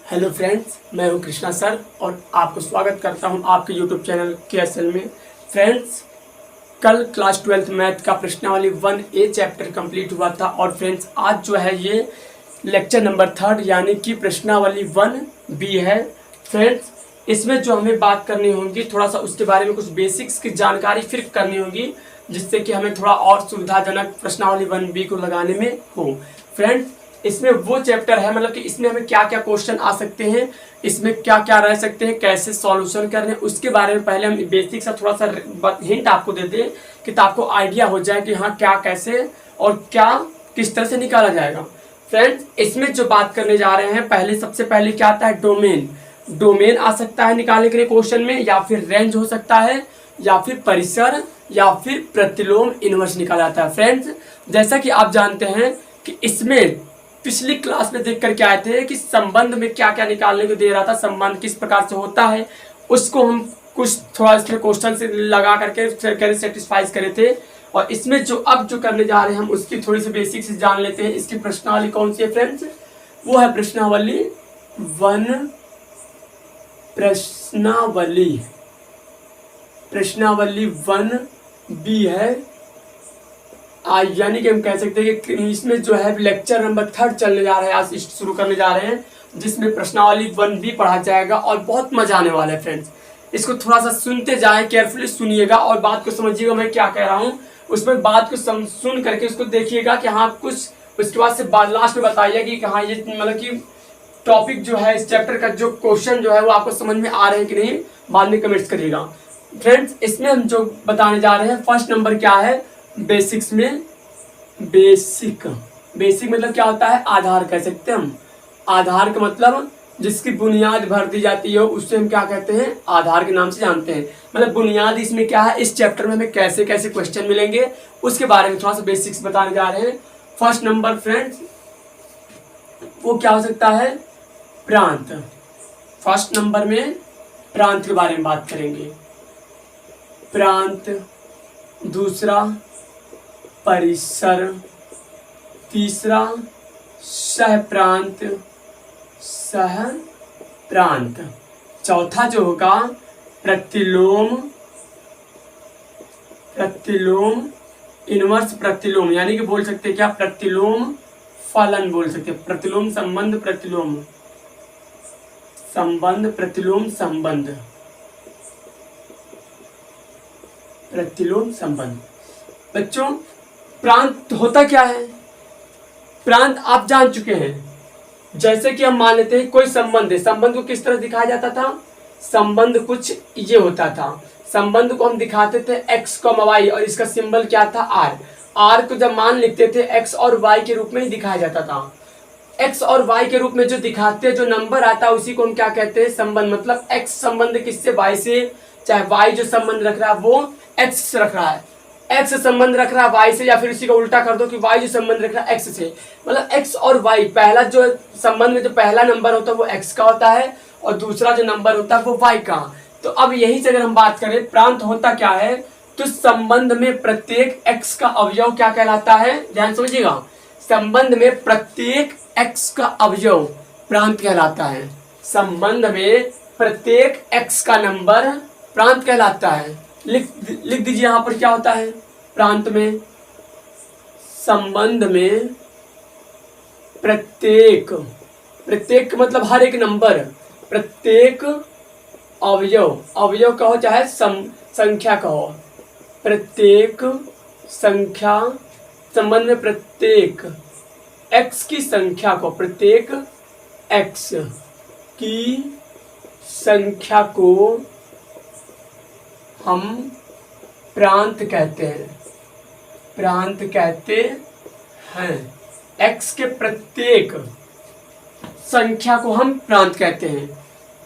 Hello friends, मैं हूं Krishna sir और आपको स्वागत करता हूं आपके यूट्यूब चैनल KSL में। फ्रेंड्स, कल क्लास 12th मैथ का प्रश्नावली 1A चैप्टर कंप्लीट हुआ था और फ्रेंड्स आज जो है ये लेक्चर नंबर 3 यानी कि प्रश्नावली 1B है। फ्रेंड्स, इसमें जो हमें बात करनी होगी थोड़ा सा उसके बारे में कुछ बेसिक्स की जानकारी फिर करनी होगी, जिससे कि हमें थोड़ा और सुविधाजनक प्रश्नावली 1B को लगाने में हो। फ्रेंड्स, इसमें वो चैप्टर है, मतलब कि इसमें हमें क्या क्या क्वेश्चन आ सकते हैं, इसमें क्या क्या रह सकते हैं, कैसे सॉल्यूशन करने हैं, उसके बारे में पहले हम बेसिक सा थोड़ा सा हिंट आपको देते हैं कि आपको आइडिया हो जाए कि हाँ क्या कैसे और क्या किस तरह से निकाला जाएगा। फ्रेंड्स, इसमें जो बात करने जा रहे हैं पहले सबसे पहले क्या आता है, डोमेन। डोमेन आ सकता है निकालने के लिए क्वेश्चन में, या फिर रेंज हो सकता है, या फिर परिसर, या फिर प्रतिलोम इनवर्स निकाला जाता है। फ्रेंड्स, जैसा कि आप जानते हैं कि इसमें पिछली क्लास में देख कर के आए थे कि संबंध में क्या क्या निकालने को दे रहा था, संबंध किस प्रकार से होता है, उसको हम कुछ थोड़ा इसमें क्वेश्चन से लगा करके सेटिस्फाइज करे थे। और इसमें जो अब जो करने जा रहे हैं हम उसकी थोड़ी सी बेसिक से जान लेते हैं। इसकी प्रश्नावली कौन सी है फ्रेंड्स, वो है प्रश्नावली 1B है। यानी कि हम कह सकते हैं कि इसमें जो है लेक्चर नंबर 3 चलने जा रहे हैं, आज शुरू करने जा रहे हैं, जिसमें प्रश्नावली 1B पढ़ा जाएगा और बहुत मजा आने वाला है। फ्रेंड्स, इसको थोड़ा सा सुनते जाएं, केयरफुली सुनिएगा और बात को समझिएगा मैं क्या कह रहा हूँ। उसमें बात को सुन करके उसको देखिएगा कि हाँ कुछ, उसके बाद से लास्ट में बताइए कि हाँ ये मतलब कि टॉपिक जो है इस चैप्टर का जो क्वेश्चन जो है वो आपको समझ में आ रहे हैं कि नहीं, बाद में कमेंट्स करिएगा। फ्रेंड्स, इसमें हम जो बताने जा रहे हैं फर्स्ट नंबर क्या है, बेसिक्स में बेसिक मतलब क्या होता है, आधार कह सकते हैं हम। आधार का मतलब जिसकी बुनियाद भर दी जाती है उससे हम क्या कहते हैं, आधार के नाम से जानते हैं। मतलब बुनियाद इसमें क्या है, इस चैप्टर में हमें कैसे कैसे क्वेश्चन मिलेंगे उसके बारे में थोड़ा सा बेसिक्स बताने जा रहे हैं। फर्स्ट नंबर फ्रेंड्स वो क्या हो सकता है, प्रांत। फर्स्ट नंबर में प्रांत के बारे में बात करेंगे, प्रांत। दूसरा परिसर, तीसरा सह प्रांत, चौथा जो होगा प्रतिलोम, इनवर्स प्रतिलोम, यानी कि बोल सकते हैं क्या, प्रतिलोम फलन बोल सकते हैं, प्रतिलोम संबंध, प्रतिलोम संबंध। बच्चों, प्रांत होता क्या है, प्रांत आप जान चुके हैं। जैसे कि हम मान लेते हैं कोई संबंध है, संबंध को किस तरह दिखाया जाता था, संबंध कुछ ये होता था, संबंध को हम दिखाते थे x, y और इसका सिंबल क्या था, r को जब मान लिखते थे x और y के रूप में ही दिखाया जाता था। x और y के रूप में जो दिखाते जो नंबर आता है उसी को हम क्या कहते हैं, संबंध। मतलब x संबंध किससे, y से, चाहे y जो संबंध रख रहा है वो x से रख रहा है, x संबंध रख रहा है y से, या फिर इसी का उल्टा कर दो कि y जो संबंध रख रहा है x से। मतलब x और y, पहला जो संबंध में जो पहला नंबर होता है वो x का होता है और दूसरा जो नंबर होता है वो y का। तो अब यही से अगर हम बात करें प्रांत होता क्या है, तो संबंध में प्रत्येक x का अवयव क्या कहलाता है, ध्यान समझिएगा, संबंध में प्रत्येक x का अवयव प्रांत कहलाता है। संबंध में प्रत्येक x का नंबर प्रांत कहलाता है। लिख दीजिए यहाँ पर क्या होता है, प्रांत में, संबंध में प्रत्येक मतलब हर एक नंबर, प्रत्येक अवयव कहो चाहे संख्या कहो, प्रत्येक संख्या, संबंध में प्रत्येक x की संख्या को, प्रत्येक x की संख्या को हम प्रांत कहते हैं, x के प्रत्येक संख्या को हम प्रांत कहते हैं।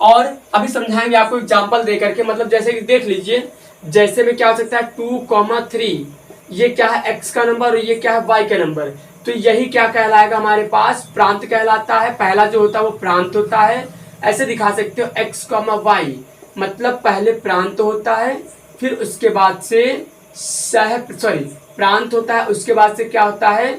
और अभी समझाएंगे आपको एग्जांपल दे करके, मतलब जैसे कि देख लीजिए, जैसे में क्या हो सकता है 2,3, ये क्या है x का नंबर और ये क्या है y का नंबर, तो यही क्या कहलाएगा हमारे पास, प्रांत कहलाता है। पहला जो होता है वो प्रांत होता है, ऐसे दिखा सकते हो x, y, मतलब पहले प्रांत होता है, फिर उसके बाद से प्रांत होता है, उसके बाद से क्या होता है,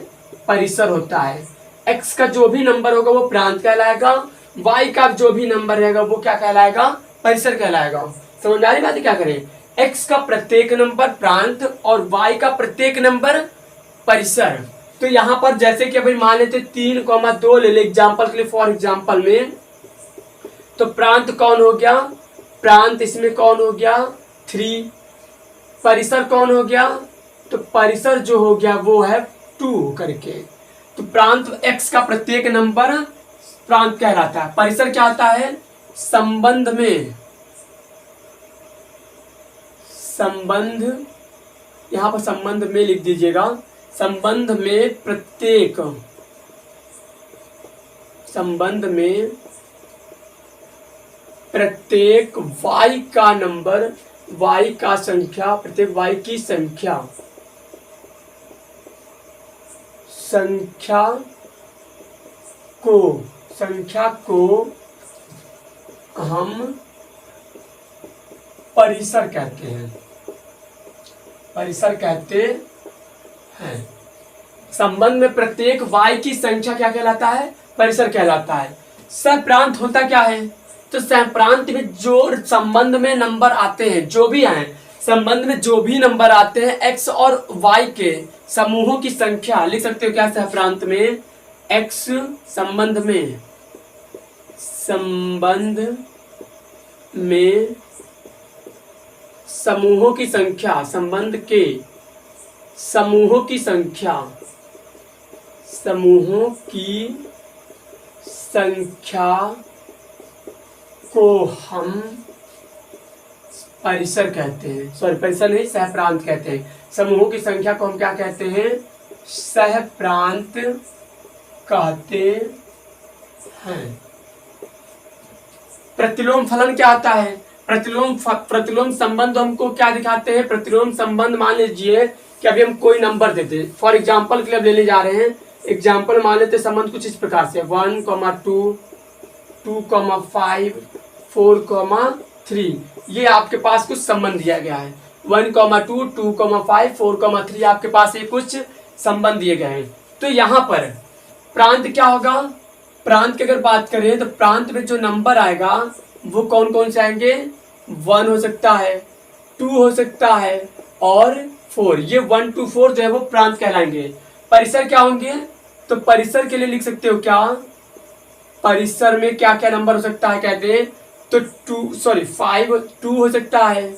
परिसर होता है। x का जो भी नंबर होगा वो प्रांत कहलाएगा y का जो भी नंबर रहेगा वो क्या कहलाएगा, परिसर कहलाएगा। समझ आ रही बात है? क्या करें, x का प्रत्येक नंबर प्रांत और y का प्रत्येक नंबर परिसर। तो यहाँ पर जैसे कि अभी मान लेते 3,2 ले ले एग्जाम्पल के लिए, फॉर एग्जाम्पल में, तो प्रांत कौन हो गया, प्रांत इसमें कौन हो गया 3, परिसर कौन हो गया, तो परिसर जो हो गया वो है 2 करके। तो प्रांत x का प्रत्येक नंबर प्रांत कहलाता है। परिसर क्या होता है, संबंध में, संबंध, यहां पर संबंध में लिख दीजिएगा, संबंध में प्रत्येक, संबंध में प्रत्येक y का नंबर, y का संख्या, प्रत्येक y की संख्या, संख्या को हम परिसर कहते हैं, परिसर कहते हैं। संबंध में प्रत्येक y की संख्या क्या कहलाता है, परिसर कहलाता है। सहप्रांत होता क्या है, तो सहप्रांत में जो संबंध में नंबर आते हैं, जो भी आए संबंध में जो भी नंबर आते हैं x और y के समूहों की संख्या लिख सकते हो क्या, सहप्रांत में x संबंध में, संबंध में समूहों की संख्या, संबंध के समूहों की संख्या, समूहों की संख्या को हम परिसर कहते हैं, सॉरी परिसर नहीं, सहप्रांत कहते हैं। समूहों की संख्या को हम क्या कहते हैं, सहप्रांत कहते हैं। प्रतिलोम फलन क्या होता है, प्रतिलोम संबंध हमको क्या दिखाते हैं, प्रतिलोम संबंध मान लीजिए कि अभी हम कोई नंबर देते हैं, फॉर एग्जांपल के लिए अब लेने जा रहे हैं, एग्जांपल मान लेते संबंध कुछ इस प्रकार से 1, 2, 2, 5, 4, 3, ये आपके पास कुछ संबंध दिया गया है। 1, 2, 2, 5, 4, 3 आपके पास ये कुछ संबंध दिए गए हैं। तो यहाँ पर प्रांत क्या होगा, प्रांत की अगर बात करें तो प्रांत में जो नंबर आएगा वो कौन कौन से आएंगे, 1 हो सकता है, 2 हो सकता है और 4, ये 1 2 4 जो है वो प्रांत कहलाएंगे। परिसर क्या होंगे, तो परिसर के लिए लिख सकते हो क्या, परिसर में क्या क्या नंबर हो सकता है कहते हैं, तो 2 हो सकता है,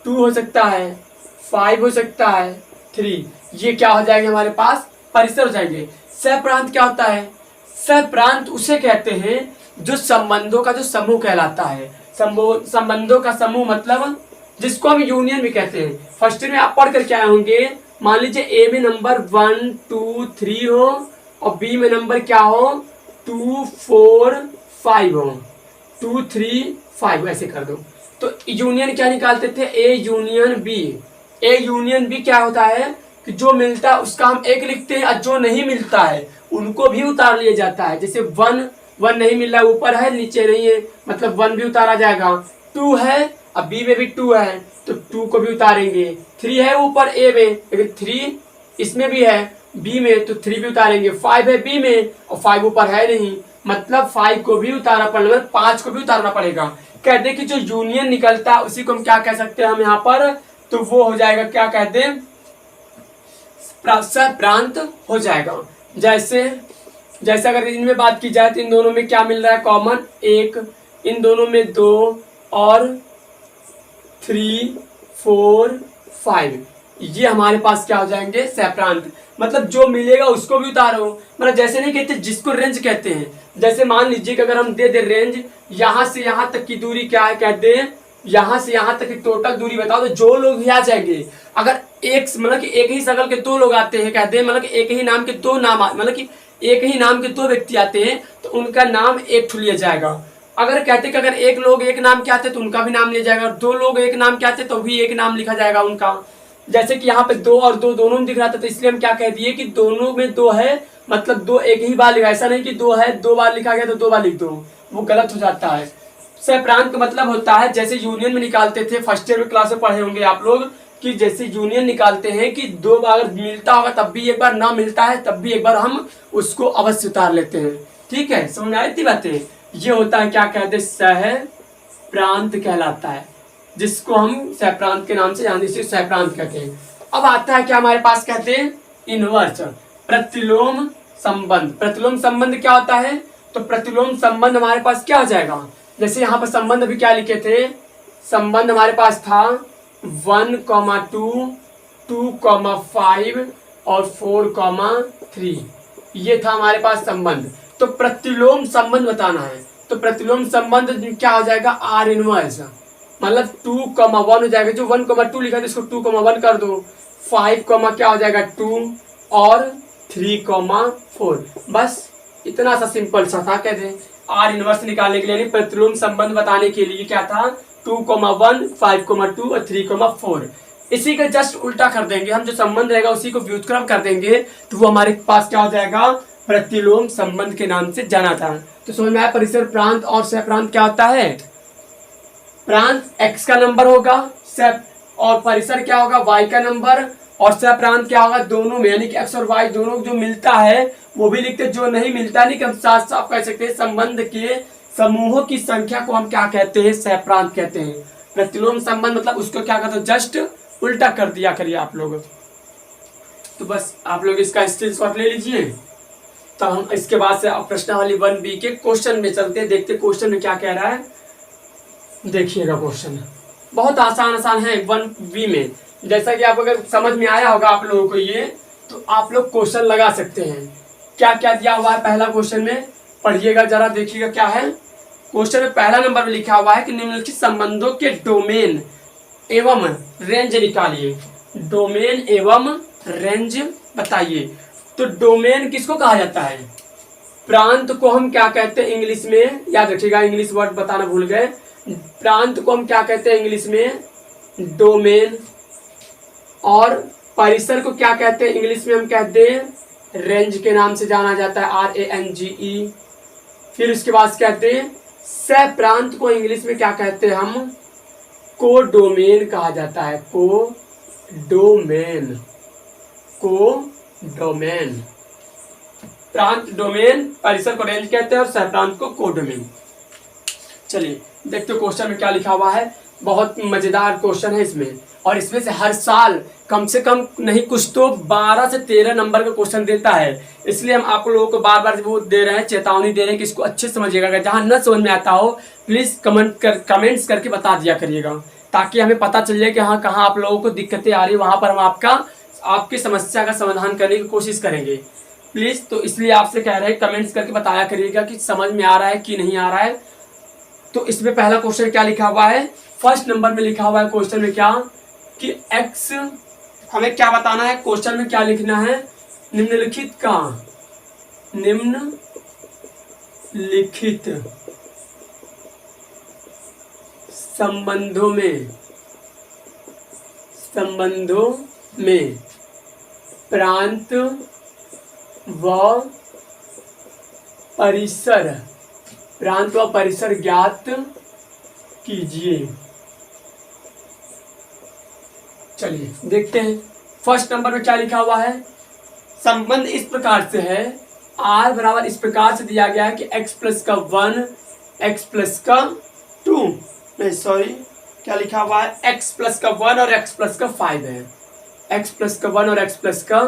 2 हो सकता है, 5 हो सकता है, 3, ये क्या हो जाएंगे हमारे पास, परिसर हो जाएंगे। सहप्रांत क्या होता है, सहप्रांत उसे कहते हैं जो संबंधों का जो समूह कहलाता है। संबंधों का समूह मतलब जिसको हम यूनियन भी कहते हैं। फर्स्ट ईयर में आप पढ़ कर क्या होंगे, मान लीजिए ए में नंबर 1 2 3 हो और बी में नंबर क्या हो 2 4 5 हो, 2 3 5 ऐसे कर दो। तो यूनियन क्या निकालते थे, A union B. A union B क्या होता है कि जो मिलता है उसका हम एक लिखते हैं और जो नहीं मिलता है उनको भी उतार लिया जाता है। जैसे 1 नहीं मिल रहा है, ऊपर है नीचे नहीं है, मतलब 1 भी उतारा जाएगा। 2 है, अब बी में भी 2 है तो 2 को भी उतारेंगे। 3 है ऊपर ए में, लेकिन 3 इसमें भी है बी में तो 3 भी उतारेंगे। 5 है बी में और 5 ऊपर है नहीं, मतलब 5 को भी उतारना पड़ेगा, 5 को भी उतारना पड़ेगा। कहते हैं कि जो यूनियन निकलता है उसी को हम क्या कह सकते हैं हम यहाँ पर, तो वो हो जाएगा क्या कहते हैं, सहप्रांत हो जाएगा। जैसे अगर इनमें बात की जाए तो इन दोनों में क्या मिल रहा है कॉमन, 1, इन दोनों में 2 और 3 4 5, ये हमारे पास क्या हो जाएंगे, सहप्रांत। मतलब जो मिलेगा उसको भी उतारो, मतलब जैसे नहीं कहते जिसको रेंज कहते हैं। जैसे मान लीजिए कि अगर हम दे दे रेंज, यहाँ से यहाँ तक की दूरी क्या है कहते हैं, यहाँ से यहाँ तक की टोटल दूरी बताओ, तो जो लोग भी आ जाएंगे। अगर एक मतलब कि एक ही शक्ल के 2 लोग आते हैं कहते हैं, मतलब कि एक ही नाम के 2 नाम, मतलब कि एक ही नाम के 2 व्यक्ति आते हैं तो उनका नाम एक ठू लिया जाएगा। अगर कहते कि अगर एक लोग एक नाम के आते तो उनका भी नाम लिया जाएगा, 2 लोग एक नाम के आते तो भी एक नाम लिखा जाएगा उनका। जैसे कि यहाँ पे 2 और 2 दोनों में दिख रहा था, तो इसलिए हम क्या कह दिए कि दोनों में 2 है, मतलब 2 एक ही बार लिखा, ऐसा नहीं कि 2 है 2 बार लिखा गया तो 2 बार लिख दो, वो गलत हो जाता है। सहप्रांत का मतलब होता है जैसे यूनियन में निकालते थे, फर्स्ट ईयर में क्लास में पढ़े होंगे आप लोग, कि जैसे यूनियन निकालते हैं कि 2 बार मिलता होगा तब भी एक बार ना मिलता है तब भी एक बार हम उसको अवश्य उतार लेते हैं। ठीक है, समझ में आई थी बातें। ये होता है क्या कहते हैं, सह प्रांत कहलाता है, जिसको हम सह प्रांत के नाम से जानते हैं, सह प्रांत कहते हैं। अब आता है क्या हमारे पास, कहते हैं इनवर्स, प्रतिलोम संबंध। प्रतिलोम संबंध क्या होता है, तो प्रतिलोम संबंध हमारे पास क्या आ जाएगा, जैसे यहाँ पर संबंध अभी क्या लिखे थे, संबंध हमारे पास था 1,2, 2,5 और 4,3, ये था हमारे पास संबंध। तो प्रतिलोम संबंध बताना है, तो प्रतिलोम संबंध क्या हो जाएगा, आर इनवर्स, मतलब 2,1 हो जाएगा, जो 1,2 लिखा था इसको 2,1 कर दो, 5, क्या हो जाएगा 2 और 3,4। बस इतना सा सिंपल सा था, कहते हैं आर इनवर्स निकालने के लिए, यानी प्रतिलोम संबंध बताने के लिए क्या था, 2,1, 5,2 और 3,4। इसी का जस्ट उल्टा कर देंगे हम, जो संबंध रहेगा उसी को व्युत्क्रम कर देंगे, तो वो हमारे पास क्या हो जाएगा, प्रतिलोम संबंध के नाम से जाना था। तो समझ में आया, परिसर प्रांत और सह प्रांत क्या होता है, प्रांत x का नंबर होगा, सह और परिसर क्या होगा, y का नंबर, और सह प्रांत क्या होगा, दोनों में यानी कि x और y दोनों जो मिलता है वो भी लिखते, जो नहीं मिलता नहीं कि हम साफ साफ कह सकते हैं संबंध के समूहों की संख्या को हम क्या कहते हैं, सह प्रांत कहते हैं। प्रतिलोम संबंध मतलब उसको क्या कहते हैं, जस्ट उल्टा कर दिया करिए आप लोग। तो बस आप लोग इसका स्क्रीनशॉट ले लीजिए। तो हम इसके बाद से प्रश्नावली 1B के क्वेश्चन में चलते हैं, देखते क्वेश्चन में क्या कह रहा है। देखिएगा क्वेश्चन बहुत आसान है 1B में, जैसा कि आप अगर समझ में आया होगा आप लोगों को ये, तो आप लोग क्वेश्चन लगा सकते हैं। क्या क्या दिया हुआ है पहला क्वेश्चन में, पढ़िएगा जरा, देखिएगा क्या है। क्वेश्चन में पहला नंबर में लिखा हुआ है कि निम्नलिखित संबंधों के डोमेन एवं रेंज निकालिए। डोमेन एवं रेंज बताइए। तो डोमेन किसको कहा जाता है, प्रांत को हम क्या कहते हैं इंग्लिश में, याद रखिएगा, इंग्लिश वर्ड बताना भूल गए। प्रांत को हम क्या कहते हैं इंग्लिश में, डोमेन। और परिसर को क्या कहते हैं इंग्लिश में, हम कहते हैं रेंज के नाम से जाना जाता है, RANGE। फिर उसके बाद कहते हैं सह प्रांत को इंग्लिश में क्या कहते हैं हम, कोडोमेन कहा जाता है, कोडोमेन। कोडोमेन, प्रांत डोमेन, परिसर को रेंज कहते हैं और सह प्रांत को कोडोमेन। चलिए देखते हो क्वेश्चन में क्या लिखा हुआ है। बहुत मजेदार क्वेश्चन है इसमें, और इसमें से हर साल कम से कम नहीं कुछ तो 12 से 13 नंबर का क्वेश्चन देता है। इसलिए हम आप लोगों को बार बार वो दे रहे हैं, चेतावनी दे रहे हैं कि इसको अच्छे से समझिएगा। अगर जहाँ न समझ में आता हो प्लीज कमेंट्स करके बता दिया करिएगा, ताकि हमें पता चल जाए कि हाँ कहाँ आप लोगों को दिक्कतें आ रही है, वहाँ पर हम आपकी समस्या का समाधान करने की कोशिश करेंगे प्लीज। तो इसलिए आपसे कह रहे हैं कमेंट्स करके बताया करिएगा कि समझ में आ रहा है कि नहीं आ रहा है। तो इसमें पहला क्वेश्चन क्या लिखा हुआ है, फर्स्ट नंबर में लिखा हुआ है क्वेश्चन में क्या, कि x, हमें क्या बताना है क्वेश्चन में, क्या लिखना है, निम्नलिखित का, निम्नलिखित संबंधों में प्रांत व परिसर ज्ञात कीजिए। चलिए देखते हैं फर्स्ट नंबर में क्या लिखा हुआ है। संबंध इस प्रकार से है, r बराबर इस प्रकार से दिया गया है कि x प्लस का 1, x प्लस का 2, नहीं सॉरी क्या लिखा हुआ है, x प्लस का 1 और x प्लस का 5 है, x प्लस का 1 और x प्लस का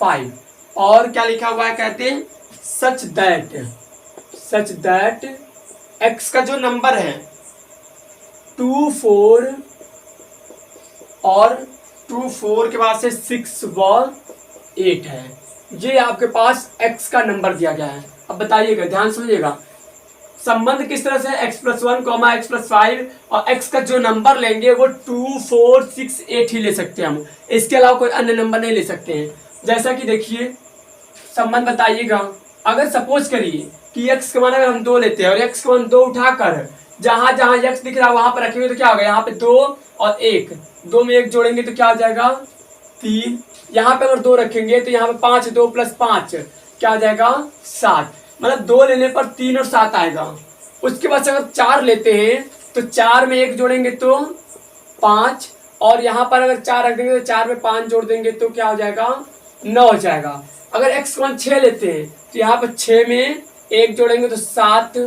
5। और क्या लिखा हुआ है, कहते हैं सच दैट x का जो नंबर है 2, 4 और 2, 4 के बाद से 6 व 8 है। ये आपके पास x का नंबर दिया गया है। अब बताइएगा, ध्यान सुनिएगा, संबंध किस तरह से, x प्लस 1, x प्लस 5, और x का जो नंबर लेंगे वो 2, 4, 6, 8 ही ले सकते हैं हम, इसके अलावा कोई अन्य नंबर नहीं ले सकते हैं। जैसा कि देखिए संबंध बताइएगा, अगर सपोज करिए कि x का मान अगर हम 2 लेते हैं और x का मान 2 उठाकर जहां जहां x दिख रहा है वहां पर रखेंगे तो क्या होगा, यहाँ पे 2 और 1, 2 में 1 जोड़ेंगे तो क्या हो जाएगा 3, यहाँ पे अगर 2 रखेंगे तो यहाँ पे 5, 2 प्लस 5 क्या हो जाएगा 7, मतलब 2 लेने पर 3 और 7 आएगा। उसके बाद अगर 4 लेते हैं तो 4 में 1 जोड़ेंगे तो 5, और यहाँ पर अगर 4 रख देंगे तो 4 में 5 जोड़ देंगे तो क्या हो जाएगा 9 हो जाएगा। अगर x को 6 लेते हैं तो यहाँ पर 6 में 1 जोड़ेंगे तो 7,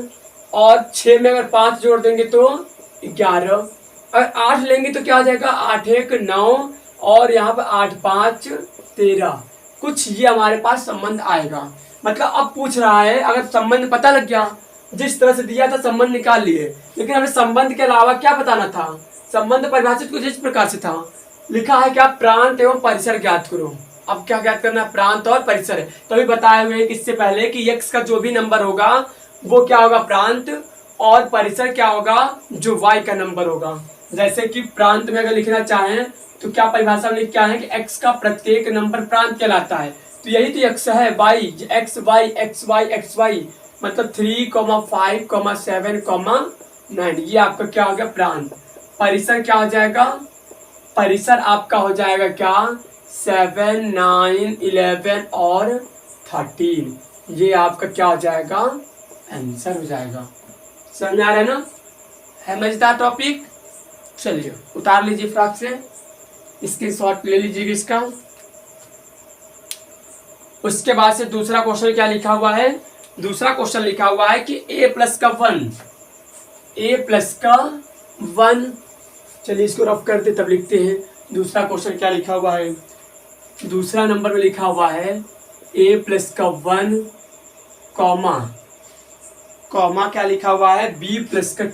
और 6 में अगर 5 जोड़ देंगे तो 11, अगर 8 लेंगे तो क्या हो जाएगा, 8 1 9, और यहाँ पर 8 5 13। कुछ ये हमारे पास संबंध आएगा। मतलब अब पूछ रहा है, अगर संबंध पता लग गया, जिस तरह से दिया था संबंध निकाल लिए, लेकिन हमें संबंध के अलावा क्या बताना था। संबंध परिभाषित कुछ इस प्रकार से था, लिखा है क्या, प्रांत एवं परिसर ज्ञात करो। अब क्या ज्ञात करना है, प्रांत और परिसर। तो अभी बताए हुए हैं इससे पहले कि x का जो भी नंबर होगा वो क्या होगा, प्रांत, और परिसर क्या होगा, जो y का नंबर होगा। जैसे कि प्रांत में अगर लिखना चाहें तो क्या परिभाषा में क्या है कि x का प्रत्येक नंबर प्रांत कहलाता है। तो यही तो x है, y, x y x y x y, मतलब 3, 5, 7, 9, ये आपका क्या हो गया, प्रांत। परिसर क्या हो जाएगा, परिसर आपका हो जाएगा क्या, 7, 9, 11 और 13। ये आपका क्या हो जाएगा, आंसर हो जाएगा। समझ में आ रहा है ना, है मजेदार टॉपिक। चलिए उतार लीजिए फ्राक से, इसके शॉट ले लीजिए इसका। उसके बाद से दूसरा क्वेश्चन क्या लिखा हुआ है, दूसरा क्वेश्चन लिखा हुआ है कि a प्लस का 1। चलिए इसको रफ करते तब लिखते हैं। दूसरा क्वेश्चन क्या लिखा हुआ है, दूसरा नंबर में लिखा हुआ है a प्लस का 1, कॉमा क्या लिखा हुआ है, b प्लस का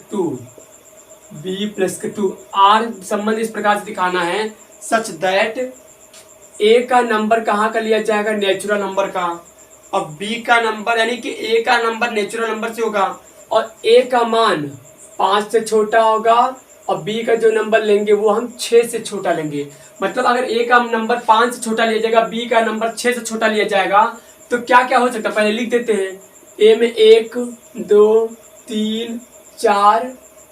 2। आर संबंध इस प्रकार से दिखाना है, सच दैट a का नंबर कहाँ का लिया जाएगा, नेचुरल नंबर का, और b का नंबर यानी कि a का नंबर नेचुरल नंबर से होगा, और a का मान 5 से छोटा होगा, और b का जो नंबर लेंगे वो हम 6 से छोटा लेंगे। मतलब अगर a का नंबर 5 से छोटा लिया जाएगा, b का नंबर 6 से छोटा लिया जाएगा, तो क्या क्या हो सकता है, पहले लिख देते हैं। a में 1 2 3 4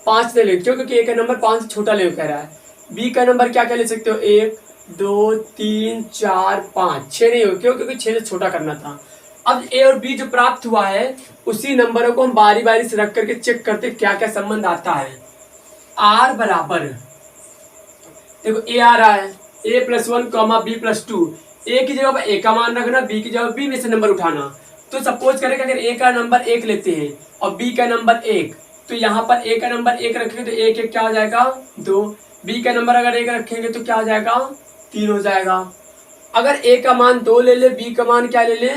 5 ले लेते हो, क्योंकि a का नंबर 5 से छोटा ले कह रहा है। b का नंबर क्या क्या ले सकते हो, 1 2 3 4 5, 6 नहीं हो, क्यों, क्योंकि 6 से छोटा करना था। अब a और b जो प्राप्त हुआ है, उसी नंबरों को हम बारी बारी से रख करके चेक करते क्या क्या संबंध आता है। r बराबर, देखो a आ रहा है, a plus 1 comma b plus 2। a की जगह पर a का मान रखना, b की जगह b में से नंबर उठाना। तो सपोज करें कि अगर a का नंबर 1 लेते हैं और b का नंबर 1, तो यहाँ पर a का नंबर 1 रखेंगे तो 1 1 क्या हो जाएगा, 2। b का नंबर अगर 1 रखेंगे तो क्या हो जाएगा, 3 हो जाएगा। अगर a का मान 2 ले ले, b का मान क्या ले ले,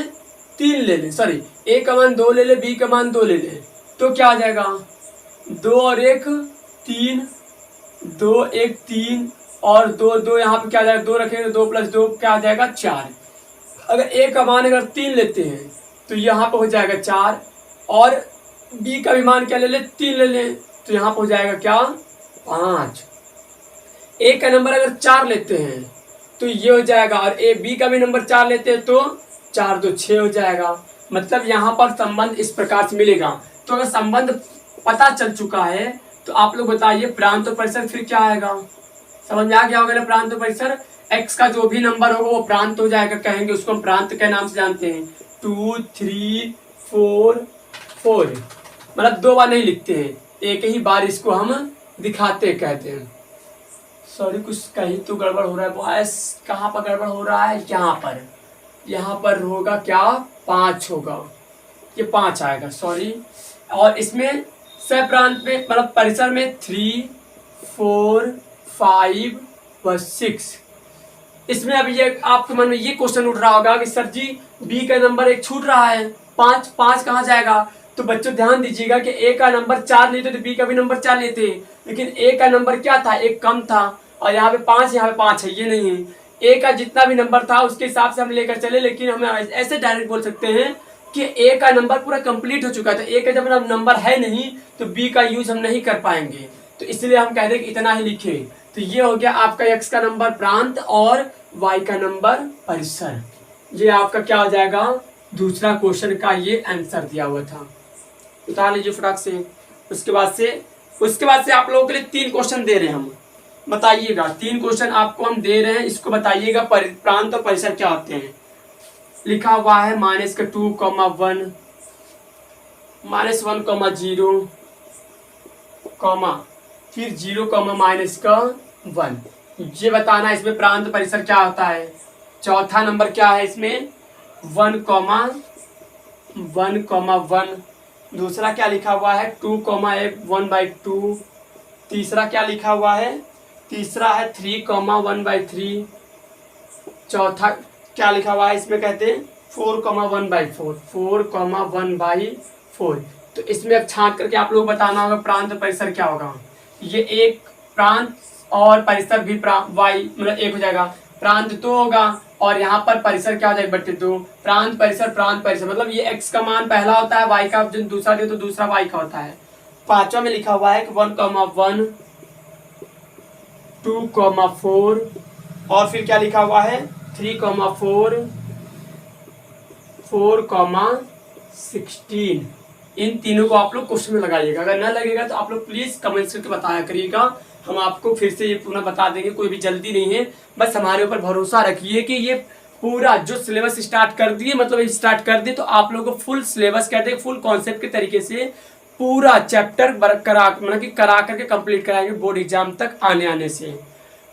3 ले ले, सॉरी a का मान 2 ले ले, b का मान 2 ले ले, तो क्या आ जाएगा, 2 और 1 3, 2 1 3, और 2 2 यहाँ पे क्या आ जाएगा, 2 रखेंगे तो 2 प्लस 2 क्या आ जाएगा, 4। अगर a का मान अगर 3 लेते हैं तो यहाँ पे हो जाएगा 4, और b का भी मान क्या ले ले, 3 ले लें, तो यहाँ पे हो जाएगा क्या, 5। a का नंबर अगर 4 लेते हैं तो ये हो जाएगा, और b का भी नंबर 4 लेते हैं तो 4 2 6 हो जाएगा। मतलब यहाँ पर संबंध इस प्रकार से मिलेगा। तो अगर संबंध पता चल चुका है तो आप लोग बताइए प्रांत और परिसर फिर क्या आएगा, समझ में आ गया होगा ना। प्रांत और परिसर, x का जो भी नंबर होगा वो प्रांत हो जाएगा, कहेंगे उसको हम प्रांत के नाम से जानते हैं। 2 3 4 4, मतलब 2 बार नहीं लिखते हैं, एक ही बार इसको हम दिखाते कहते हैं। सॉरी कुछ कहीं तो गड़बड़ हो रहा है बॉयस, कहाँ पर गड़बड़ हो रहा है, यहाँ पर होगा क्या, 5 होगा, ये 5 आएगा, सॉरी। और इसमें सप्रांत में मतलब परिसर में 3 4 5 व 6। इसमें अभी ये आपके मन में ये क्वेश्चन उठ रहा होगा कि सर जी b का नंबर 1 छूट रहा है, 5 कहाँ जाएगा। तो बच्चों ध्यान दीजिएगा कि a का नंबर 4 लेते तो b का भी नंबर 4 लेते, लेकिन a का नंबर क्या था, 1 कम था, और यहाँ पे 5, यहाँ पे 5 है, ये नहीं है। a का जितना भी नंबर था उसके हिसाब से हम लेकर चले, लेकिन हम ऐसे डायरेक्ट बोल सकते हैं कि a का नंबर पूरा कंप्लीट हो चुका था। a का जब नंबर है नहीं तो b का यूज हम नहीं कर पाएंगे, तो इसलिए हम कह रहे कि इतना ही लिखे। तो ये हो गया आपका x का नंबर प्रांत और y का नंबर परिसर। ये आपका क्या हो जाएगा, दूसरा क्वेश्चन का ये आंसर दिया हुआ था। उतार लीजिए फटाक से। उसके बाद से आप लोगों के लिए 3 क्वेश्चन दे रहे हैं हम, बताइएगा 3 क्वेश्चन आपको हम दे रहे हैं, इसको बताइएगा प्रांत और परिसर क्या होते हैं। लिखा हुआ है -2, 1 -1, 0, फिर 0, -1। ये बताना इसमें प्रांत परिसर क्या होता है। चौथा नंबर क्या है इसमें 1, 1,1। दूसरा क्या लिखा हुआ है 2,1/2। तीसरा क्या लिखा हुआ है, तीसरा है 3,1/3। चौथा क्या लिखा हुआ है इसमें कहते हैं 4,1/4, 4,1/4। तो इसमें अब छांट करके आप लोग बताना होगा प्रांत और परिसर क्या होगा। ये एक प्रांत और परिसर भी वाई मतलब एक हो जाएगा, प्रांत 2 होगा और यहाँ पर परिसर क्या हो जाएगा 2। प्रांत परिसर मतलब ये x का मान पहला होता है, y का जो दूसरा दे तो दूसरा y का होता है। पांचवा में लिखा हुआ है कि 1,1, 2,4 और फिर क्या लिखा हुआ है 3,4, 4,16। इन तीनों को आप लोग क्वेश्चन में लगाइएगा, अगर ना लगेगा तो आप लोग प्लीज कमेंट्स करके बताया करिएगा, हम आपको फिर से ये पूरा बता देंगे, कोई भी जल्दी नहीं है, बस हमारे ऊपर भरोसा रखिए कि ये पूरा जो सिलेबस स्टार्ट कर दिए मतलब स्टार्ट कर दिए तो आप लोगों को फुल सिलेबस कहते हैं फुल कॉन्सेप्ट के तरीके से पूरा चैप्टर करा मतलब कि करा करके कंप्लीट कराएंगे बोर्ड एग्जाम तक आने से।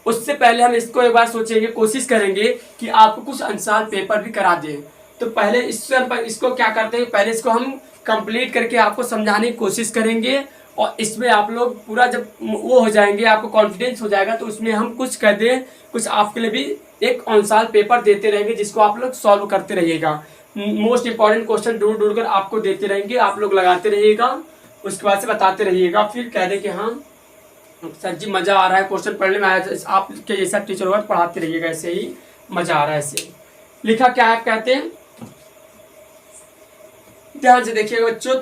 उससे पहले हम इसको एक बार सोचेंगे, कोशिश करेंगे कि आपको कुछ अनुसार पेपर भी करा दें। तो पहले इसको क्या करते हैं, पहले इसको हम कंप्लीट करके आपको समझाने की कोशिश करेंगे और इसमें आप लोग पूरा जब वो हो जाएंगे आपको कॉन्फिडेंस हो जाएगा तो उसमें हम कुछ कर दें, कुछ आपके लिए भी एक अनुसार पेपर देते रहेंगे जिसको आप लोग सॉल्व करते रहिएगा। मोस्ट इंपॉर्टेंट क्वेश्चन ढूंढ कर आपको देते रहेंगे, आप लोग लगाते रहिएगा, उसके बाद से बताते रहिएगा, फिर कह दे कि हाँ सर जी मजा आ रहा है क्वेश्चन पढ़ने में, आपके जैसा टीचर होगा पढ़ाते रहिएगा, ऐसे ही मजा आ रहा है। ऐसे लिखा क्या है कहते हैं, ध्यान से देखिएगा बच्चों,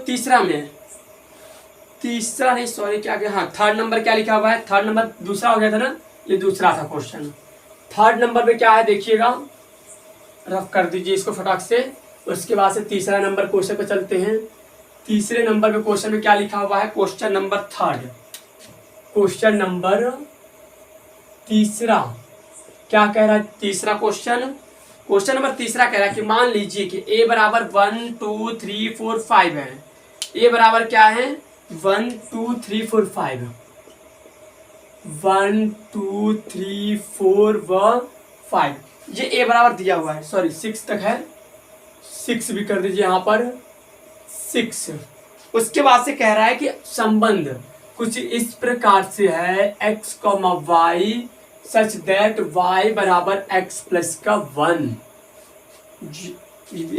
तीसरा नहीं सॉरी क्या हाँ थर्ड नंबर क्या लिखा हुआ है, थर्ड नंबर दूसरा हो गया था ना, ये दूसरा था क्वेश्चन। थर्ड नंबर पे क्या है देखिएगा, रफ कर दीजिए इसको फटाक से, उसके बाद से तीसरा नंबर क्वेश्चन पे चलते हैं। तीसरे नंबर पे क्वेश्चन में क्या लिखा हुआ है, question number third, question number तीसरा क्या कह रहा है, तीसरा क्वेश्चन नंबर तीसरा कह रहा है कि मान लीजिए कि a बराबर 1 2 3 4 5 है, a बराबर क्या है 1 2 3 4 5, 1 2 3 4 व 5, ये a बराबर दिया हुआ है, सॉरी 6 तक है, 6 भी कर दीजिए यहाँ पर 6। उसके बाद से कह रहा है कि संबंध कुछ इस प्रकार से है x, y such that y बराबर x प्लस का 1,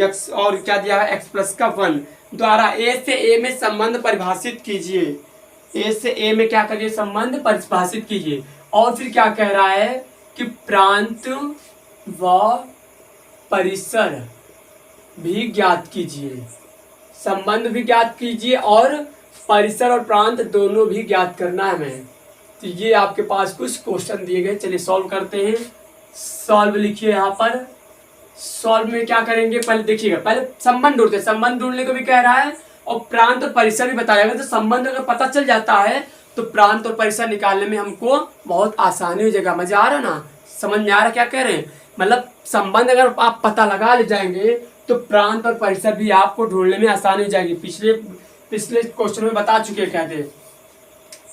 x और क्या दिया है x प्लस का 1 द्वारा a से a में संबंध परिभाषित कीजिए, a से a में क्या करिए संबंध परिभाषित कीजिए। और फिर क्या कह रहा है कि प्रांत व परिसर भी ज्ञात कीजिए, संबंध भी ज्ञात कीजिए और परिसर और प्रांत दोनों भी ज्ञात करना है हमें। तो ये आपके पास कुछ क्वेश्चन दिए गए, चलिए सॉल्व करते हैं। सॉल्व लिखिए यहाँ पर, सॉल्व में क्या करेंगे पहले देखिएगा, पहले संबंध ढूंढते हैं, संबंध ढूंढने को भी कह रहा है और प्रांत और परिसर भी बताएगा। तो संबंध अगर पता चल जाता है तो प्रांत और परिसर निकालने में हमको बहुत आसानी हो जाएगा। मजा आ रहा ना, समझ में आ रहा क्या कह रहे हैं, मतलब संबंध अगर आप पता लगा ले जाएंगे तो प्रांत और परिसर भी आपको ढूंढने में आसानी हो जाएगी। पिछले क्वेश्चन में बता चुके हैं कहते।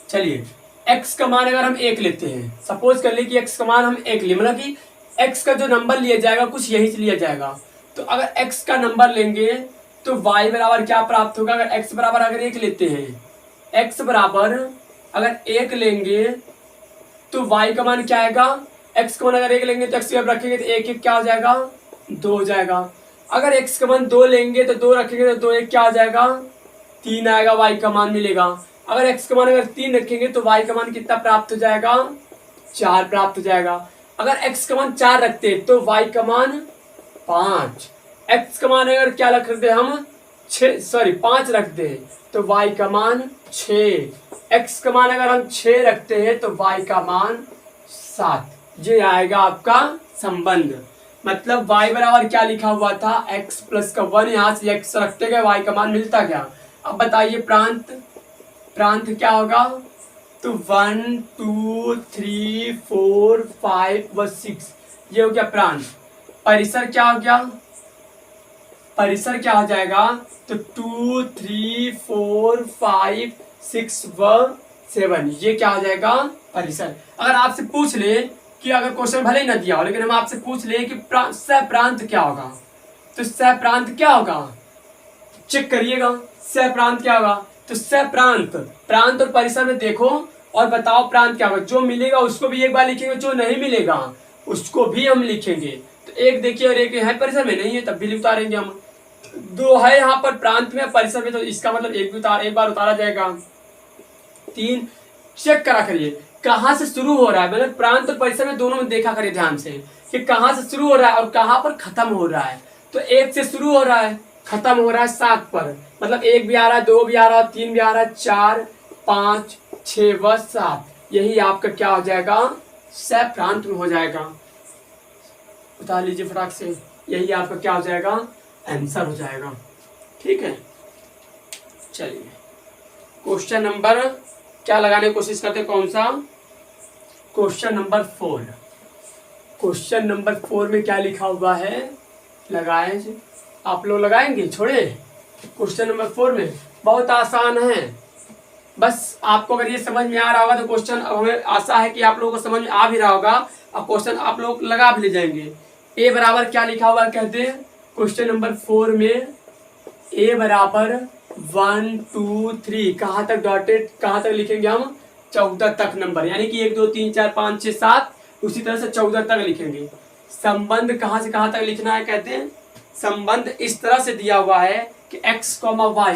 चलिए x का मान अगर हम 1 लेते हैं, सपोज कर लिए कि x का मान हम 1 लिए, मतलब कि x का जो नंबर लिया जाएगा कुछ यही से लिया जाएगा। तो अगर x का नंबर लेंगे तो y बराबर क्या प्राप्त होगा, अगर x बराबर अगर 1 लेते हैं, x बराबर अगर 1 लेंगे तो y का मान क्या आएगा, x का मान अगर 1 लेंगे तो x जब रखेंगे तो 1 1 क्या हो जाएगा 2 हो जाएगा। अगर x का मान 2 लेंगे तो 2 रखेंगे तो 2 1 क्या हो जाएगा 3 आएगा, y का मान मिलेगा। अगर x का मान अगर 3 रखेंगे तो y का मान कितना प्राप्त हो जाएगा 4 प्राप्त हो जाएगा। अगर x का मान 4 रखते तो y का मान 5, x का मान अगर क्या रख देते हम 5 रखते हैं तो y का मान 6, x का मान अगर हम 6 रखते हैं तो y का मान 7। ये आएगा आपका संबंध। मतलब y बराबर क्या लिखा हुआ था x प्लस का 1, यहाँ से x रखते गए y का मान मिलता गया। अब बताइए प्रांत क्या होगा, तो 1 2 3 4 5 व 6 ये हो गया प्रांत। परिसर क्या हो गया, परिसर क्या हो जाएगा तो 2 3 4 5 6 व 7 ये क्या हो जाएगा परिसर। अगर आपसे पूछ ले कि अगर क्वेश्चन भले ही ना दिया हो लेकिन हम आपसे पूछ ले कि सह प्रांत क्या होगा, तो सह प्रांत क्या होगा चेक करिएगा सह प्रांत क्या होगा। तो सह प्रांत, प्रांत और परिसर में देखो और बताओ प्रांत क्या होगा। जो मिलेगा उसको भी एक बार लिखेंगे, जो नहीं मिलेगा उसको भी हम लिखेंगे। तो एक देखिए और एक है परिसर में, नहीं है तब भी उतारेंगे हम। दो है यहाँ पर प्रांत में परिसर में, तो इसका मतलब एक बार उतारा जाएगा। 3 चेक करा करिए कहाँ से शुरू हो रहा है, मतलब प्रांत और परिसर में दोनों में देखा करिए ध्यान से कि कहाँ से शुरू हो रहा है और कहाँ पर खत्म हो रहा है। तो 1 से शुरू हो रहा है, खत्म हो रहा है 7 पर, मतलब 1 भी आ रहा है, 2 भी आ रहा है, 3 भी आ रहा है, 4 5 6 व 7, यही आपका क्या हो जाएगा, सह प्रांत में हो जाएगा। उतार लीजिए फटाक से, यही आपका क्या हो जाएगा, आंसर हो जाएगा। ठीक है, चलिए क्वेश्चन नंबर क्या लगाने की कोशिश करते हैं, कौन सा, क्वेश्चन नंबर 4। क्वेश्चन नंबर 4 में क्या लिखा हुआ है, लगाए आप लोग, लगाएंगे छोड़े। क्वेश्चन नंबर 4 में बहुत आसान है, बस आपको अगर ये समझ में आ रहा होगा तो क्वेश्चन, हमें आशा है कि आप लोगों को समझ में आ भी रहा होगा और क्वेश्चन आप लोग लगा भी ले जाएंगे। ए बराबर क्या लिखा हुआ कहते हैं क्वेश्चन नंबर 4 में, ए बराबर 1 2 3 कहाँ तक डॉटेड, कहाँ तक लिखेंगे हम, 14 तक नंबर, यानी कि 1 2 3 4 5 6 7, उसी तरह से 14 तक लिखेंगे। संबंध कहाँ से कहाँ तक लिखना है कहते हैं, संबंध इस तरह से दिया हुआ है कि x, y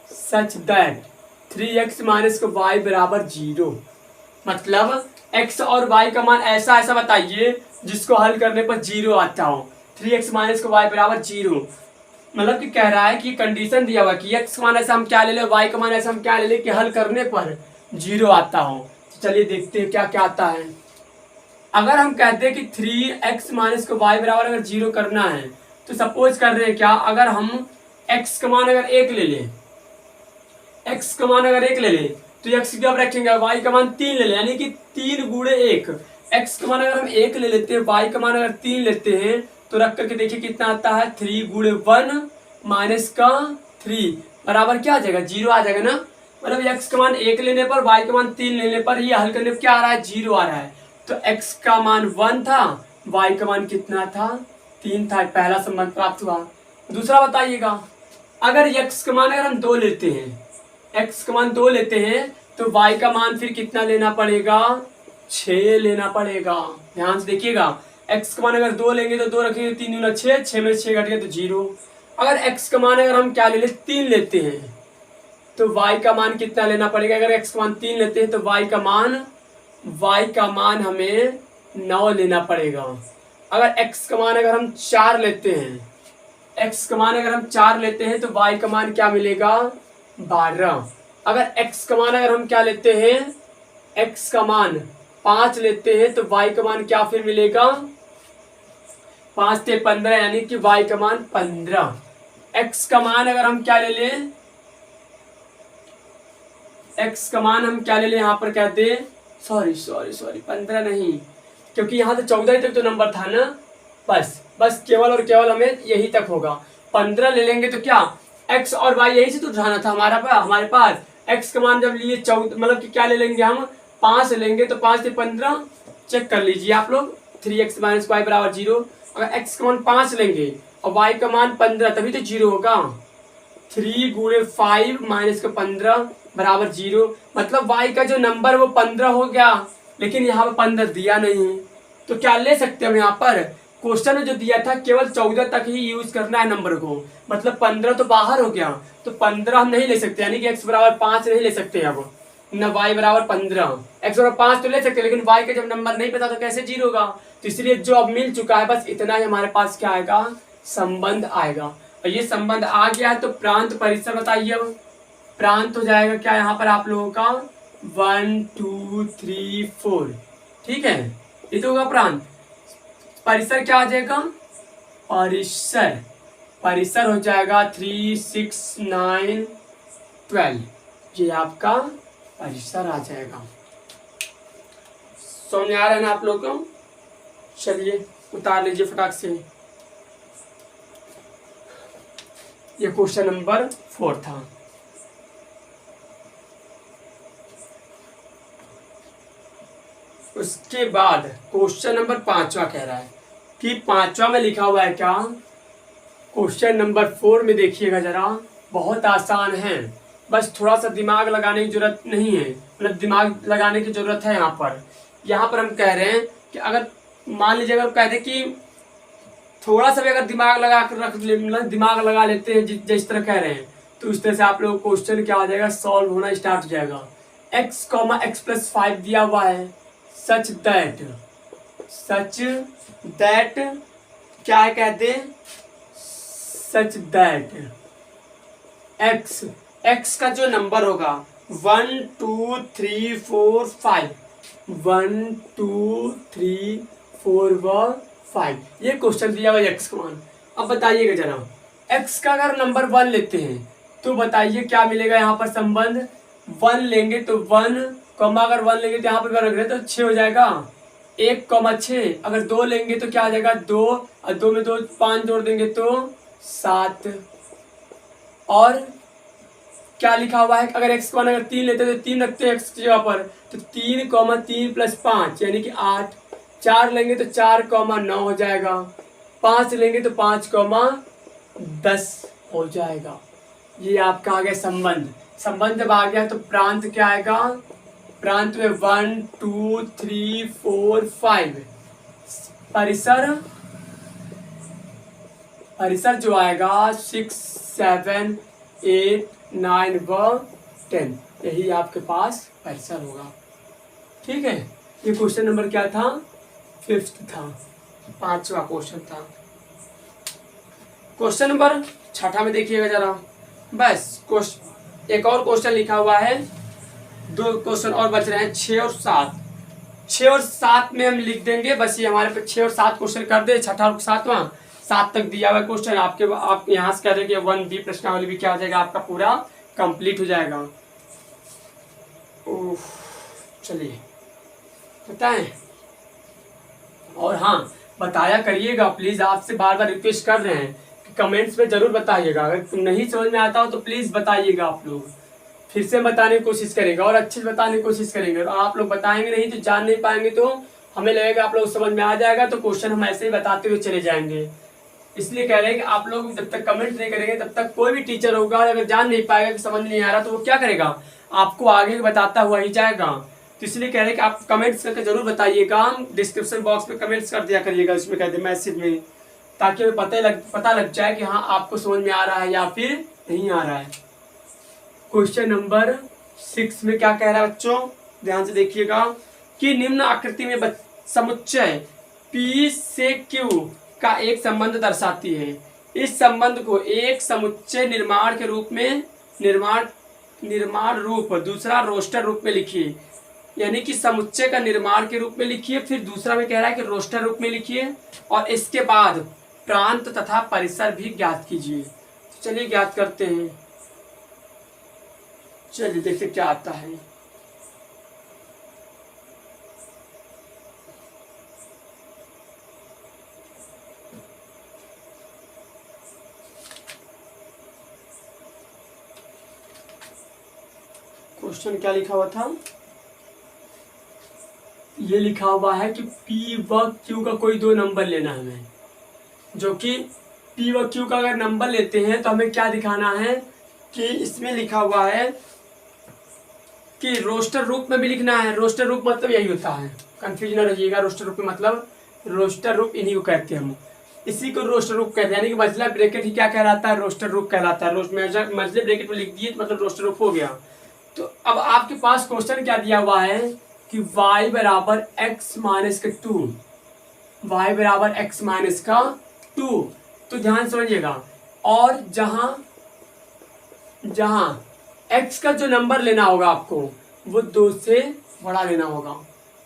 such that 3x minus y बराबर 0, मतलब x और y का मान ऐसा ऐसा बताइए जिसको हल करने पर 0 आता हो। 3x माइनस y बराबर 0, मतलब कि कह रहा है कि कंडीशन दिया हुआ कि x का मान ऐसा हम क्या ले ले, y का मान ऐसा हम क्या ले ले कि हल करने पर 0 आता हो। तो चलिए देखते हैं क्या क्या आता है। अगर हम कहते हैं कि 3x माइनस y बराबर अगर 0 करना है, तो सपोज कर रहे हैं क्या, अगर हम x का मान अगर 1 ले लें, x का मान अगर 1 ले लें तो x कब रखेंगे, y का मान 3 ले लें, यानी कि 3 गुणे 1। x का मान अगर हम 1 ले लेते हैं, y का मान अगर 3 लेते हैं, तो रख करके देखिए कितना आता है, 3 गुणे 1 माइनस का 3 बराबर क्या आ जाएगा, 0 आ जाएगा ना। मतलब x का मान 1 लेने पर, y का मान 3 लेने पर, ये हल करने पर क्या आ रहा है, 0 आ रहा है। तो x का मान 1 था, y का मान कितना था, 3 था, पहला संबंध प्राप्त हुआ। दूसरा बताइएगा, अगर x का मान अगर हम 2 लेते हैं, x का मान 2 लेते हैं, तो y का मान फिर कितना लेना पड़ेगा, 6 लेना पड़ेगा। ध्यान से देखिएगा, x का मान अगर 2 लेंगे तो 2 रखेंगे, 3 दूना 6, 6 में 6 घट गया तो 0। अगर x का मान अगर हम क्या ले ले, 3 लेते हैं, तो y का मान कितना लेना पड़ेगा, अगर x का मान 3 लेते हैं तो y का मान हमें 9 लेना पड़ेगा। अगर x का मान अगर हम 4 लेते हैं, x का मान अगर हम 4 लेते हैं तो y का मान क्या मिलेगा, 12। अगर x का मान अगर हम क्या लेते हैं, x का मान 5 लेते हैं तो y का मान क्या फिर मिलेगा, 5 से 15, यानी कि y का मान 15। x का मान अगर हम क्या ले लें, x का मान हम क्या ले लें, यहाँ पर कहते हैं, सॉरी 15 नहीं, क्योंकि यहाँ तो 14 तक तो नंबर था ना, बस केवल और केवल हमें यही तक होगा। 15 ले लेंगे तो क्या, x और y यही से तो उठाना था हमारे पास। x का मान जब लिए 14, मतलब कि क्या ले लेंगे हम, 5 लेंगे, तो 5 से 15 चेक कर लीजिए आप लोग, 3x माइनस y बराबर 0। अगर x का मान 5 लेंगे और y का मान 15, तभी तो 0 होगा। 3 गुणे 5 माइनस का 15 बराबर 0, मतलब y का जो नंबर वो 15 हो गया, लेकिन यहाँ पर 15 दिया नहीं है। तो क्या ले सकते हैं हम, यहाँ पर क्वेश्चन में जो दिया था केवल 14 तक ही यूज करना है नंबर को, मतलब 15 तो बाहर हो गया, तो 15 हम नहीं ले सकते, यानी कि x बराबर 5 नहीं ले सकते। अब न y बराबर 15, x बराबर 5 तो ले सकते, लेकिन y का जब नंबर नहीं पता तो कैसे 0 होगा। तो इसलिए जो अब मिल चुका है, बस इतना ही हमारे पास क्या आएगा, संबंध आएगा। और ये संबंध आ गया है तो प्रांत परिसर बताइए। अब प्रांत हो जाएगा क्या यहाँ पर आप लोगों का, 1 2 3 4, ठीक है, ये तो होगा प्रांत। परिसर क्या आ जाएगा, परिसर हो जाएगा 3 6 9 12, ये आपका परिसर आ जाएगा। समझ आ रहा है ना आप लोगों को। चलिए उतार लीजिए फटाक से, ये क्वेश्चन नंबर 4 था। उसके बाद क्वेश्चन नंबर 5वां कह रहा है कि 5वां में लिखा हुआ है क्या, क्वेश्चन नंबर 4 में देखिएगा जरा, बहुत आसान है, बस थोड़ा सा दिमाग लगाने की जरूरत नहीं है, मतलब दिमाग लगाने की जरूरत है। यहाँ पर हम कह रहे हैं कि अगर मान लीजिए अगर कहते कि थोड़ा सा भी अगर दिमाग लगा कर मतलब दिमाग लगा लेते हैं जिस तरह कह रहे हैं, तो उस तरह से आप लोग क्वेश्चन क्या हो जाएगा, सॉल्व होना स्टार्ट हो जाएगा। x,x+5 दिया हुआ है, सच दैट क्या है कहते हैं, सच दैट x का जो नंबर होगा 1 2 3 4 5, 1 2 3 4 व 5, ये क्वेश्चन दिया हुआ x का मान। अब बताइएगा जरा, x का अगर नंबर 1 लेते हैं तो बताइए क्या मिलेगा यहाँ पर संबंध। 1 लेंगे तो 1, अगर 1 लेंगे तो यहाँ पर रख रहे तो 6 हो जाएगा, 1,6। अगर 2 लेंगे तो क्या आ जाएगा 2, और 2 में 2 5 जोड़ देंगे तो 7। और क्या लिखा हुआ है, अगर x का मान अगर 3 लेते हैं तो 3 रखते हैं x की जगह पर, तो 3,3 + 5 यानी कि 8। 4 लेंगे तो 4,9 हो जाएगा, 5 लेंगे तो 5,10 हो जाएगा। ये आपका आ गया संबंध जब आ गया तो प्रांत क्या आएगा, प्रांत में 1 2 3 4 5, परिसर जो आएगा 6 7 8 9 व 10, यही आपके पास परिसर होगा। ठीक है, ये क्वेश्चन नंबर क्या था, 5th था, 5वां क्वेश्चन था। क्वेश्चन नंबर 6 में देखिएगा जरा, बस एक और क्वेश्चन लिखा हुआ है, 2 क्वेश्चन और बच रहे हैं, 6 और 7। 6 और 7 में हम लिख देंगे, बस ये हमारे पे 6 और 7 क्वेश्चन कर दे, 6 और 7वां, 7 तक दिया हुआ क्वेश्चन आप यहाँ से कह रहे हैं 1B प्रश्नावली भी क्या हो जाएगा, आपका पूरा कंप्लीट हो जाएगा। चलिए बताएं, और हाँ बताया करिएगा प्लीज, आपसे बार बार रिक्वेस्ट कर रहे हैं कि कमेंट्स में जरूर बताइएगा, अगर नहीं समझ में आता हो तो प्लीज बताइएगा। आप लोग फिर से बताने की कोशिश करेंगे और अच्छे से बताने की कोशिश करेंगे, और आप लोग बताएंगे नहीं तो जान नहीं पाएंगे, तो हमें लगेगा आप लोग समझ में आ जाएगा, तो क्वेश्चन हम ऐसे ही बताते हुए चले जाएंगे। इसलिए कह रहे हैं कि आप लोग जब तक कमेंट नहीं करेंगे तब तक कोई भी टीचर होगा अगर जान नहीं पाएगा कि समझ नहीं आ रहा, तो वो क्या करेगा, आपको आगे बताता हुआ ही जाएगा। तो इसलिए कह रहे हैं कि आप कमेंट्स करके जरूर बताइएगा, डिस्क्रिप्शन बॉक्स में कमेंट्स कर दिया करिएगा, उसमें कहते हैं मैसेज में, ताकि हमें पता लग जाए कि हाँ आपको समझ में आ रहा है या फिर नहीं आ रहा है। क्वेश्चन नंबर 6 में क्या कह रहा है बच्चों, ध्यान से देखिएगा, कि निम्न आकृति में समुच्चय P से Q का एक संबंध दर्शाती है। इस संबंध को एक समुच्चय निर्माण के रूप में निर्माण रूप, दूसरा रोस्टर रूप में लिखिए। यानी कि समुच्चय का निर्माण के रूप में लिखिए, फिर दूसरा में कह रहा है कि रोस्टर रूप में लिखिए, और इसके बाद प्रांत तथा परिसर भी ज्ञात कीजिए। तो चलिए ज्ञात करते हैं, चलिए देखते क्या आता है। क्वेश्चन क्या लिखा हुआ था, ये लिखा हुआ है कि P व Q का कोई 2 नंबर लेना है हमें, जो कि P व Q का अगर नंबर लेते हैं तो हमें क्या दिखाना है कि इसमें लिखा हुआ है कि रोस्टर रूप में भी लिखना है। रोस्टर रूप मतलब यही होता है, कंफ्यूज न रहिएगा, रोस्टर रूप में मतलब रोस्टर रूप इन्हीं को कहते हैं हम, इसी को रोस्टर रूप कहते हैं। यानी कि मझला ब्रैकेट ही क्या कहलाता है, रोस्टर रूप कहलाता है। मझले ब्रैकेट में लिख दिए मतलब रोस्टर रूप हो गया। तो अब आपके पास क्वेश्चन क्या दिया हुआ है कि y बराबर x माइनस का 2, y बराबर x माइनस का 2। तो ध्यान समझिएगा, और जहां x का जो नंबर लेना होगा आपको वो 2 से बड़ा लेना होगा।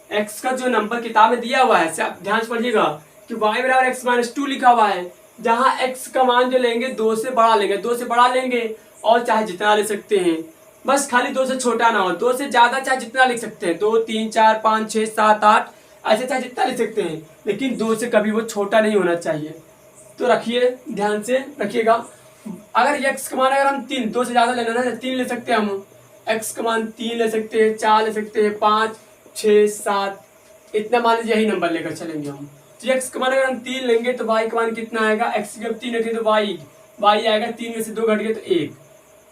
x का जो नंबर किताब में दिया हुआ है, आप ध्यान से पढ़िएगा कि y बराबर x माइनस 2 लिखा हुआ है, जहां x का मान जो लेंगे 2 से बड़ा लेंगे, 2 से बड़ा लेंगे, और चाहे जितना ले सकते हैं, बस खाली 2 से छोटा ना हो, 2 से ज्यादा चाहे जितना लिख सकते हैं, 2 3 4 5 6 7 8 ऐसे चाहे जितना लिख सकते हैं, लेकिन 2 से कभी वो छोटा नहीं होना चाहिए। तो रखिए, ध्यान से रखिएगा, अगर x का मान अगर हम 3, 2 से ज्यादा लेना है 3 ले सकते हैं हम, x का मान 3 ले सकते हैं, 4 ले सकते हैं, 5 6 7, इतना मान लीजिए यही नंबर लेकर चलेंगे हम। तो x का मान अगर हम 3 लेंगे तो y का मान कितना आएगा, x की जब 3 रखें तो y वाई आएगा 3 में से 2 घट गए तो 1।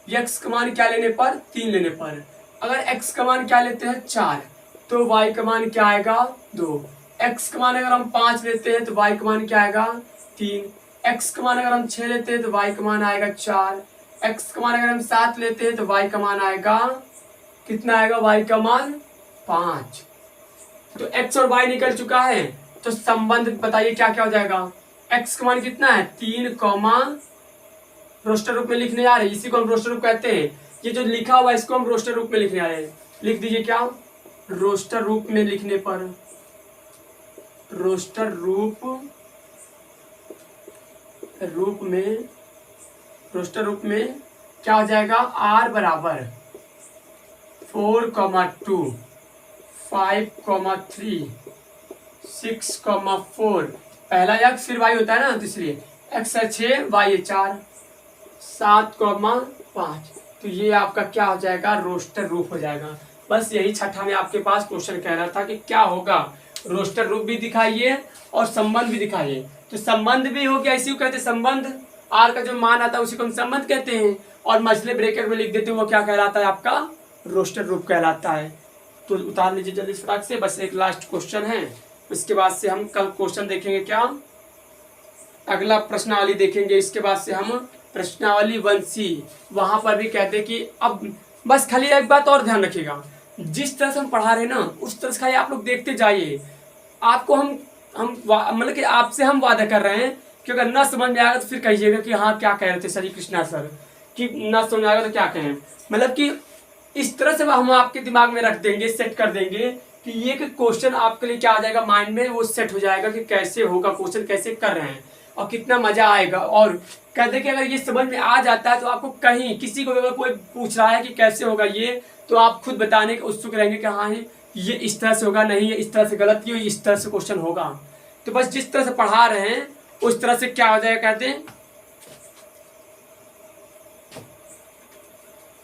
एक्स का मान क्या लेने पर, 3 लेने पर। अगर एक्स का मान क्या लेते हैं 4, तो वाई का मान क्या आएगा 2। एक्स का मान अगर हम 5 लेते हैं तो वाई का मान क्या आएगा 3। एक्स का मान अगर हम 6 लेते हैं तो वाई का मान आएगा 4। एक्स का मान अगर हम 7 लेते हैं तो वाई का मान आएगा कितना आएगा, वाई का मान 5। तो एक्स और वाई निकल चुका है, तो संबंध बताइए क्या क्या हो जाएगा। एक्स का मान कितना है 3 कॉमा, रोस्टर रूप में लिखने जा रहे हैं, इसी को हम रोस्टर रूप कहते हैं। ये जो लिखा हुआ है इसको हम रोस्टर रूप में लिखने जा रहे हैं। लिख दीजिए क्या, रोस्टर रूप में लिखने पर, रोस्टर रूप में क्या हो जाएगा, आर बराबर 4,2, 5,3, 6,4। पहला एक्स फिर वाई होता है ना, तो इसलिए एक्स है 6, वाई है 4, 7,5। तो ये आपका क्या हो जाएगा, रोस्टर रूप हो जाएगा। बस यही छठा में आपके पास क्वेश्चन कह रहा था कि क्या होगा, रोस्टर रूप भी दिखाइए और संबंध भी दिखाइए। तो संबंध भी हो गया, इसी को कहते हैं संबंध। आर का जो मान आता है उसी को हम संबंध कहते हैं, और मछली ब्रैकेट में लिख देते हैं वो क्या कहलाता है, आपका रोस्टर रूप कहलाता है। तो उतार लीजिए जल्दी फटाक से, बस एक लास्ट क्वेश्चन है, उसके बाद से हम कल क्वेश्चन देखेंगे, क्या अगला प्रश्नावली देखेंगे। इसके बाद से हम प्रश्नावली 1C, वहां पर भी कहते हैं कि अब बस खाली एक बात और ध्यान रखिएगा, जिस तरह से हम पढ़ा रहे हैं ना उस तरह से खाली आप लोग देखते जाइए। आपको हम मतलब कि आपसे हम वादा कर रहे हैं कि अगर ना समझ में आएगा तो फिर कहिएगा कि हाँ क्या कह रहे थे सर कृष्णा सर, कि ना समझ में आएगा तो क्या कहें। मतलब कि इस तरह से हम आपके दिमाग में रख देंगे, सेट कर देंगे कि ये क्वेश्चन आपके लिए क्या आ जाएगा माइंड में, वो सेट हो जाएगा कि कैसे होगा क्वेश्चन, कैसे कर रहे हैं और कितना मजा आएगा। और कहते कि अगर ये समझ में आ जाता है तो आपको कहीं किसी को अगर कोई पूछ रहा है कि कैसे होगा ये, तो आप खुद बताने के उत्सुक रहेंगे कि हाँ ये इस तरह से होगा, नहीं ये इस तरह से गलत, ये इस तरह से क्वेश्चन होगा। तो बस जिस तरह से पढ़ा रहे हैं उस तरह से क्या हो जाएगा, कहते हैं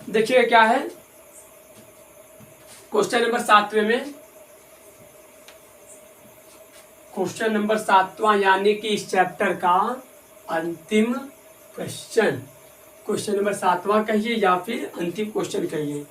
देखिए क्या है क्वेश्चन नंबर 7वें में, क्वेश्चन नंबर 7वां यानी कि इस चैप्टर का अंतिम क्वेश्चन। क्वेश्चन नंबर 7वां कहिए या फिर अंतिम क्वेश्चन कहिए।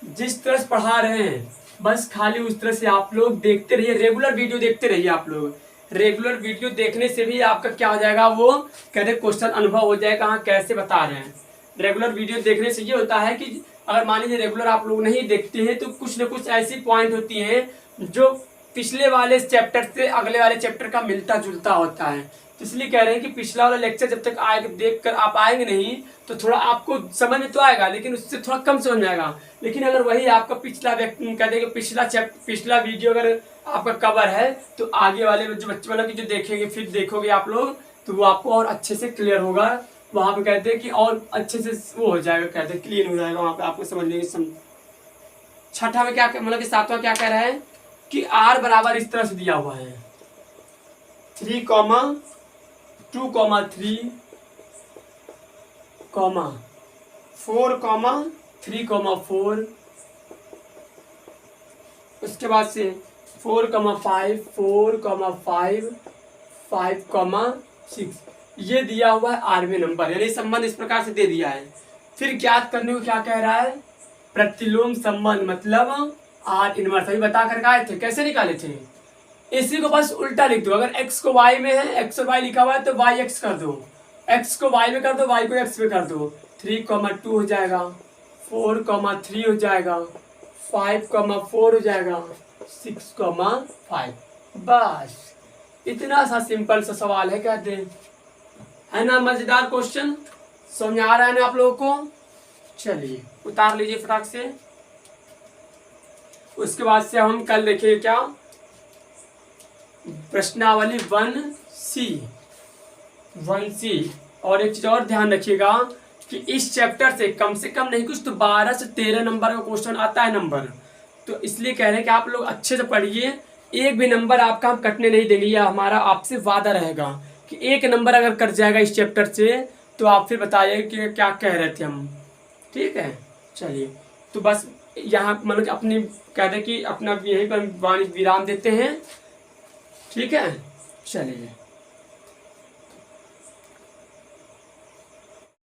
जिस तरह से पढ़ा रहे हैं बस खाली उस तरह से आप लोग देखते रहिए, रेगुलर वीडियो देखते रहिए। आप लोग रेगुलर वीडियो देखने से भी आपका क्या हो जाएगा, वो कहते क्वेश्चन अनुभव हो जाएगा, हाँ कैसे बता रहे हैं। रेगुलर वीडियो देखने से ये होता है कि अगर मान लीजिए रेगुलर आप लोग नहीं देखते हैं तो कुछ न कुछ ऐसी पॉइंट होती हैं जो पिछले वाले चैप्टर से अगले वाले चैप्टर का मिलता जुलता होता है। तो इसलिए कह रहे हैं कि पिछला वाला लेक्चर जब तक आए देख कर आप आएंगे नहीं तो थोड़ा आपको समझ में तो आएगा, लेकिन उससे थोड़ा कम समझ में आएगा। लेकिन अगर वही आपका पिछला कहते हैं कि पिछला वीडियो अगर आपका कवर है तो आगे वाले जो बच्चे वाला की जो देखेंगे फिर देखोगे आप लोग तो वो आपको और अच्छे से क्लियर होगा। वहाँ पे कहते हैं कि और अच्छे से वो हो जाएगा, कहते हैं क्लियर हो जाएगा, वहाँ पे आपको समझने की छठा में क्या मतलब कि 7वां क्या कह रहा है कि आर बराबर इस तरह से दिया हुआ है 3, 2, 3, 4, 3, 4। उसके बाद से 4, 5, 4, 5, 5, 6 ये दिया हुआ है आरवें नंबर, यानी संबंध इस प्रकार से दे दिया है। फिर ज्ञात करने को क्या कह रहा है, प्रतिलोम संबंध मतलब आर इनवर्स। अभी बता कर आए थे कैसे निकाले थे, इसी को बस उल्टा लिख दो। अगर x को y में है, x और y लिखा हुआ है तो y x कर दो, x को y में कर दो, y को x में कर दो। 3, 2 हो जाएगा, 4, 3 हो जाएगा, 5, 4 हो जाएगा, 6, 5। बस इतना सा सिंपल सा सवाल है, कहते हैं है ना। मजेदार क्वेश्चन, समझ आ रहा है ना आप लोगों को। चलिए उतार लीजिए फटाक से। उसके बाद से हम कल देखिए क्या प्रश्नावली 1C। और एक चीज और ध्यान रखिएगा कि इस चैप्टर से कम नहीं कुछ तो 12 से 13 नंबर का क्वेश्चन आता है नंबर। तो इसलिए कह रहे हैं कि आप लोग अच्छे से पढ़िए, एक भी नंबर आपका हम कटने नहीं देंगे, यह हमारा आपसे वादा रहेगा कि एक नंबर अगर कट जाएगा इस चैप्टर से तो आप फिर बताइए कि क्या कह रहे थे हम। ठीक है, चलिए तो बस यहाँ मतलब अपनी कहते हैं कि अपना यहीं पर वाणी विराम देते हैं। ठीक है, चलिए।